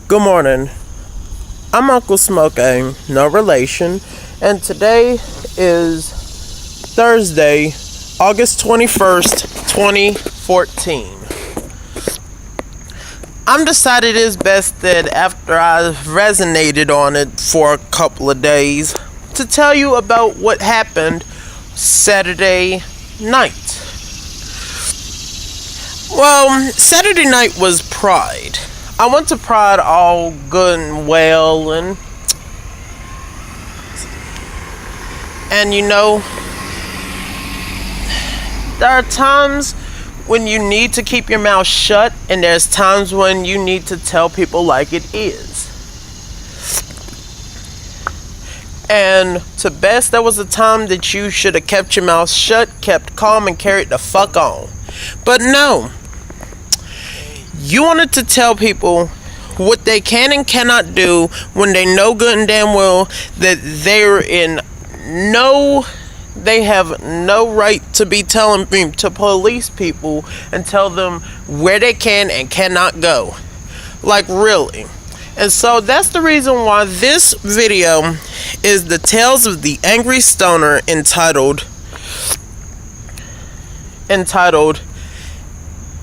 Good morning. I'm Uncle Smokey, no relation, and today is Thursday, August 21st, 2014. I'm decided it's best that after I've resonated on it for a couple of days to tell you about what happened Saturday night. Well, Saturday night was Pride. I went to Pride all good and well, and you know, there are times when you need to keep your mouth shut, and there's times when you need to tell people like it is. And to best, there was a time that you should have kept your mouth shut, kept calm, and carried the fuck on. But no. You wanted to tell people what they can and cannot do when they know good and damn well that they have no right to be telling to police people and tell them where they can and cannot go. Like, really. And so that's the reason why this video is the Tales of the Angry Stoner entitled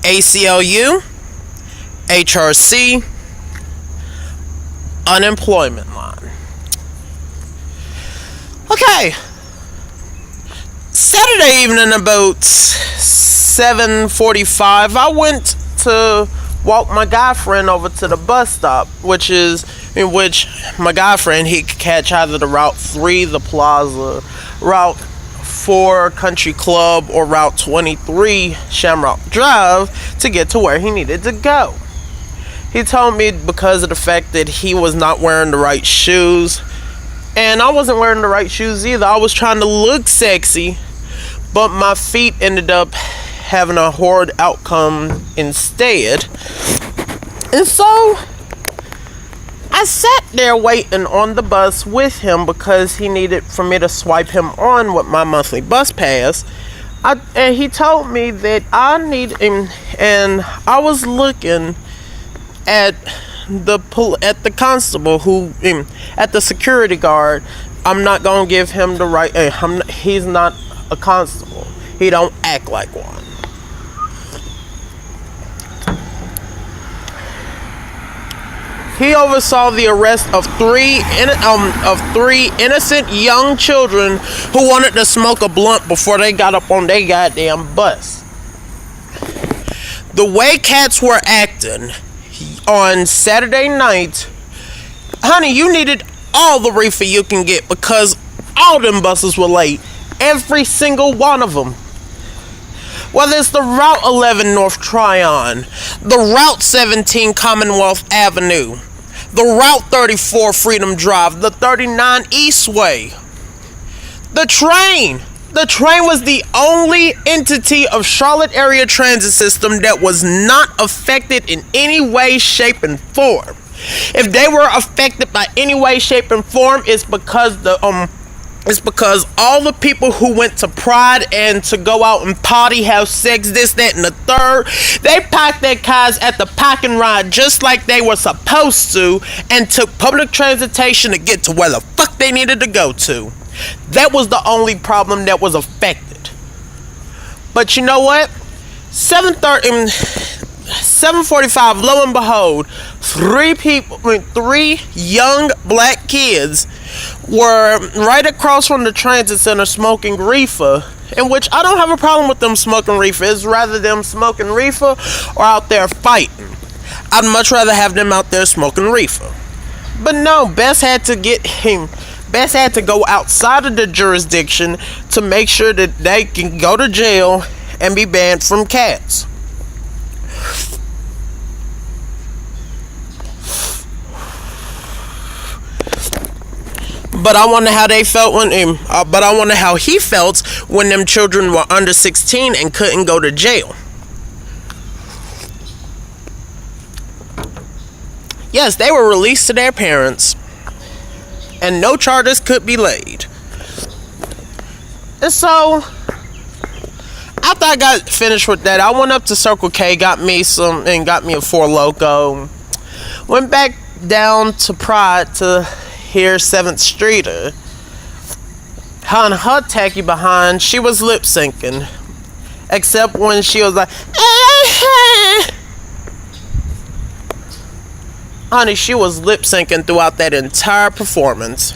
ACLU, HRC, unemployment line. Okay. Saturday evening about 7:45, I went to walk my guy friend over to the bus stop, in which my guy friend, he could catch either the Route 3, the Plaza, Route 4 Country Club, or Route 23 Shamrock Drive to get to where he needed to go. He told me because of the fact that he was not wearing the right shoes, and I wasn't wearing the right shoes either. I was trying to look sexy, but my feet ended up having a horrid outcome instead. And so I sat there waiting on the bus with him because he needed for me to swipe him on with my monthly bus pass. And he told me that I need him, and I was looking at the constable at the security guard. I'm not gonna give him the right. He's not a constable. He don't act like one. He oversaw the arrest of three innocent young children who wanted to smoke a blunt before they got up on their goddamn bus. The way cats were acting on Saturday night, honey, you needed all the reefer you can get because all them buses were late. Every single one of them. Whether it's the Route 11 North Tryon, the Route 17 Commonwealth Avenue, the Route 34 Freedom Drive, the 39 Eastway. The train was the only entity of Charlotte area transit system that was not affected in any way, shape, and form. If they were affected by any way, shape, and form, it's because all the people who went to Pride and to go out and party, have sex, this, that, and the third, they parked their cars at the park and ride just like they were supposed to and took public transportation to get to where the fuck they needed to go to. That was the only problem that was affected. But you know what? 7:45, lo and behold, three young black kids were right across from the transit center smoking reefer, in which I don't have a problem with them smoking reefer. It's rather them smoking reefer or out there fighting. I'd much rather have them out there smoking reefer. But no, Bess had to go outside of the jurisdiction to make sure that they can go to jail and be banned from cats. But I wonder how they felt how he felt when them children were under 16 and couldn't go to jail. Yes, they were released to their parents, and no charges could be laid. And so, after I got finished with that, I went up to Circle K, got me a Four Loko, went back down to Pride to hear 7th Streeter. Her and her tacky behind, she was lip syncing. Except when she was like, honey, she was lip syncing throughout that entire performance.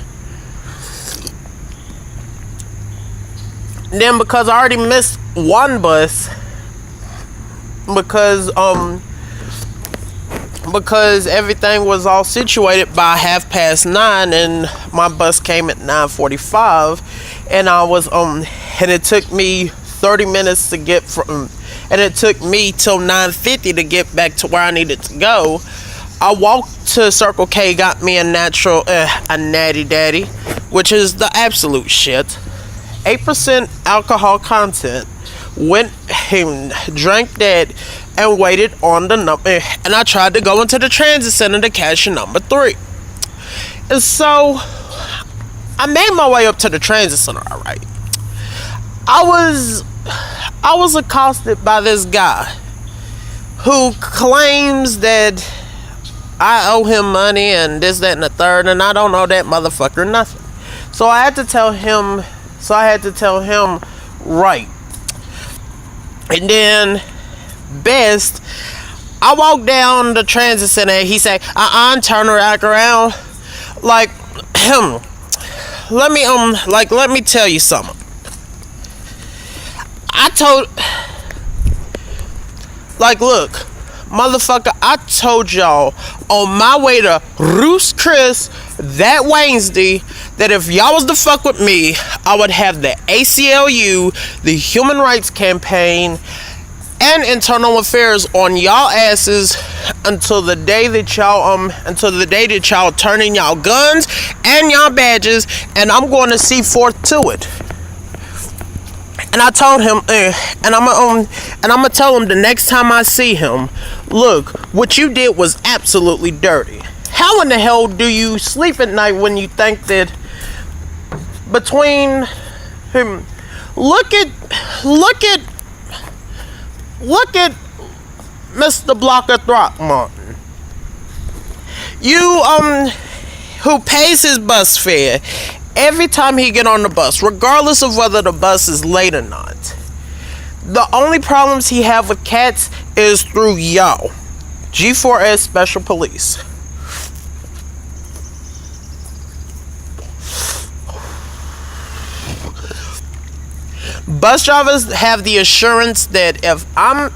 Then because I already missed one bus, because everything was all situated by 9:30, and my bus came at 9:45, and I was and it took me 30 minutes to get from, and it took me till 9:50 to get back to where I needed to go. I walked to Circle K, got me a natty daddy, which is the absolute shit. 8% alcohol content. Went and drank that and waited on the number, and I tried to go into the transit center to catch number 3. And so I made my way up to the transit center. All right, I was accosted by this guy who claims that I owe him money and this, that, and the third, and I don't owe that motherfucker nothing. So I had to tell him. Right. And then, best, I walked down the transit center and he said, turn around. Like, let me tell you something. Look, motherfucker, I told y'all on my way to Roos Chris that Wednesday that if y'all was to fuck with me, I would have the ACLU, the Human Rights Campaign, and Internal Affairs on y'all asses until the day that y'all turn in y'all guns and y'all badges, and I'm going to see forth to it. And I told him, and I'm gonna tell him the next time I see him, look, what you did was absolutely dirty. How in the hell do you sleep at night when you think that between him, look at Mr. Blocker Throckmorton, who pays his bus fare every time he get on the bus, regardless of whether the bus is late or not. The only problems he have with cats is through y'all, G4S Special Police. Bus drivers have the assurance that if I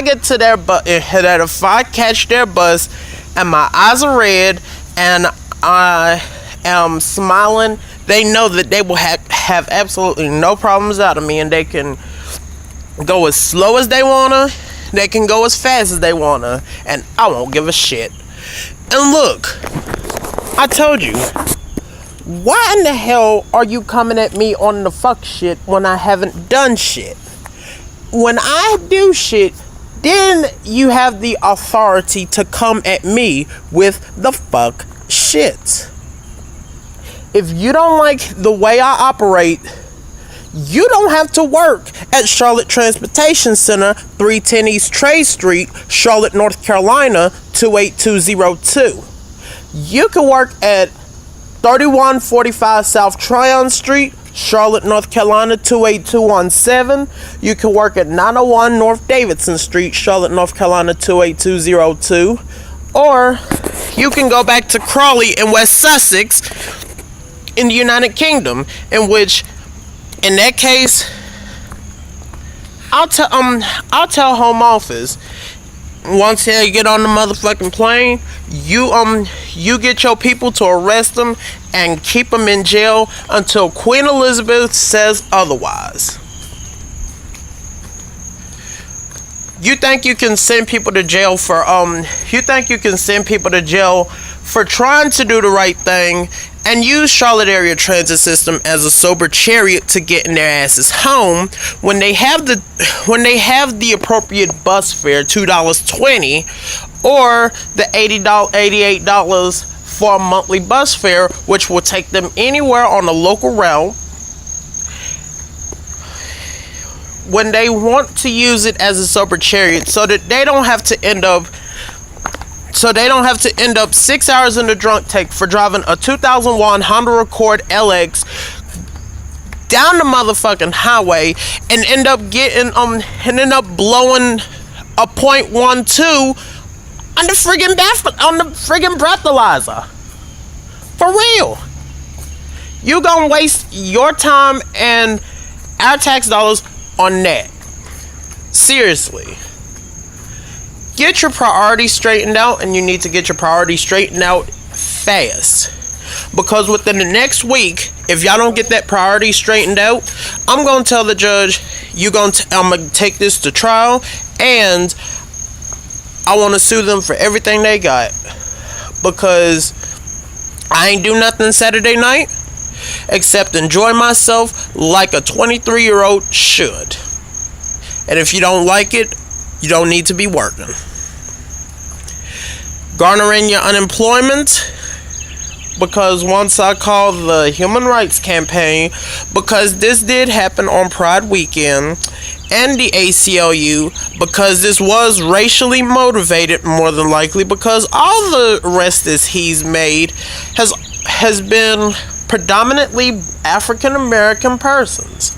get to their bus, that if I catch their bus and my eyes are red and I am smiling, they know that they will have absolutely no problems out of me, and they can go as slow as they wanna, they can go as fast as they wanna, and I won't give a shit. And look, I told you, why in the hell are you coming at me on the fuck shit when I haven't done shit? When I do shit, then you have the authority to come at me with the fuck shit. If you don't like the way I operate, you don't have to work at Charlotte Transportation Center, 310 East Trade Street, Charlotte, North Carolina, 28202. You can work at 3145 South Tryon Street, Charlotte, North Carolina, 28217. You can work at 901 North Davidson Street, Charlotte, North Carolina, 28202. Or you can go back to Crawley in West Sussex in the United Kingdom, in that case, I'll tell Home Office, once you get on the motherfucking plane, you get your people to arrest them and keep them in jail until Queen Elizabeth says otherwise. You think you can send people to jail for trying to do the right thing and use Charlotte area transit system as a sober chariot to getting their asses home when they have the appropriate bus fare, $2.20, or the $88 for a monthly bus fare, which will take them anywhere on a local route want to use it as a sober chariot, so that they don't have to end up 6 hours in the drunk tank for driving a 2001 Honda Accord LX down the motherfucking highway and end up blowing a .12 on the friggin' breathalyzer. For real. You gonna waste your time and our tax dollars on that. Seriously. Get your priorities straightened out, and you need to get your priorities straightened out fast. Because within the next week, if y'all don't get that priority straightened out, I'm gonna tell the judge I'm gonna take this to trial, and I want to sue them for everything they got, because I ain't do nothing Saturday night except enjoy myself like a 23-year-old should. And if you don't like it, you don't need to be working. Garnering your unemployment, because once I called the Human Rights Campaign, because this did happen on Pride Weekend, and the ACLU, because this was racially motivated, more than likely, because all the arrests he's made has been predominantly African American persons.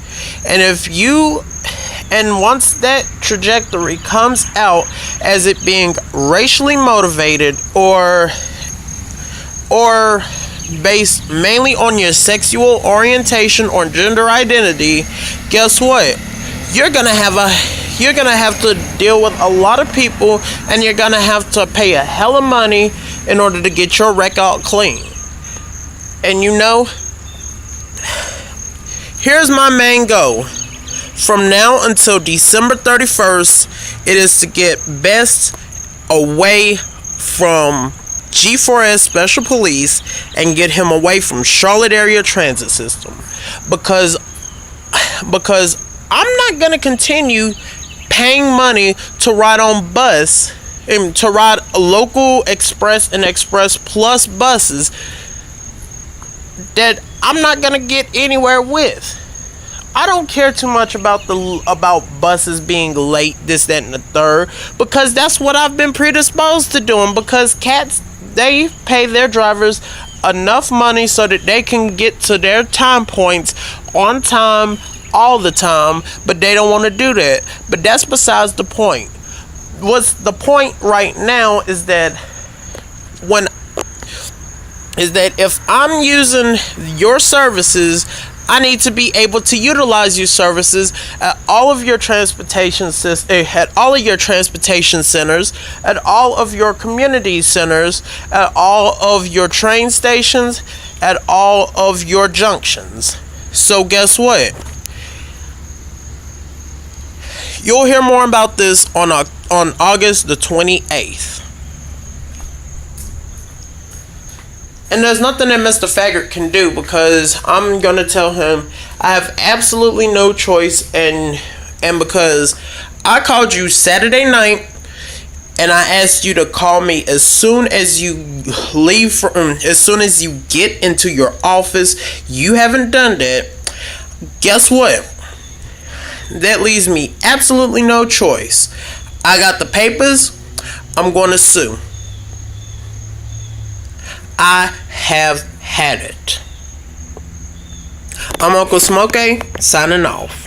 And once that trajectory comes out as it being racially motivated or based mainly on your sexual orientation or gender identity, guess what? You're gonna have to deal with a lot of people, and you're gonna have to pay a hell of money in order to get your record clean. And here's my main goal. From now until December 31st, it is to get Best away from G4S Special Police and get him away from Charlotte Area Transit System. Because I'm not going to continue paying money to ride on bus, and to ride local express and express plus buses that I'm not going to get anywhere with. I don't care too much about buses being late, this, that, and the third, because that's what I've been predisposed to doing, because cats, they pay their drivers enough money so that they can get to their time points on time all the time, but they don't want to do that. But that's besides the point. What's the point right now is that if I'm using your services, I need to be able to utilize your services at all of your transportation centers, at all of your community centers, at all of your train stations, at all of your junctions. So guess what? You'll hear more about this on August the 28th. And there's nothing that Mr. Faggart can do, because I'm going to tell him I have absolutely no choice, and because I called you Saturday night and I asked you to call me as soon as you leave as soon as you get into your office. You haven't done that. Guess what? That leaves me absolutely no choice. I got the papers. I'm going to sue. I have had it. I'm Uncle Smokey, signing off.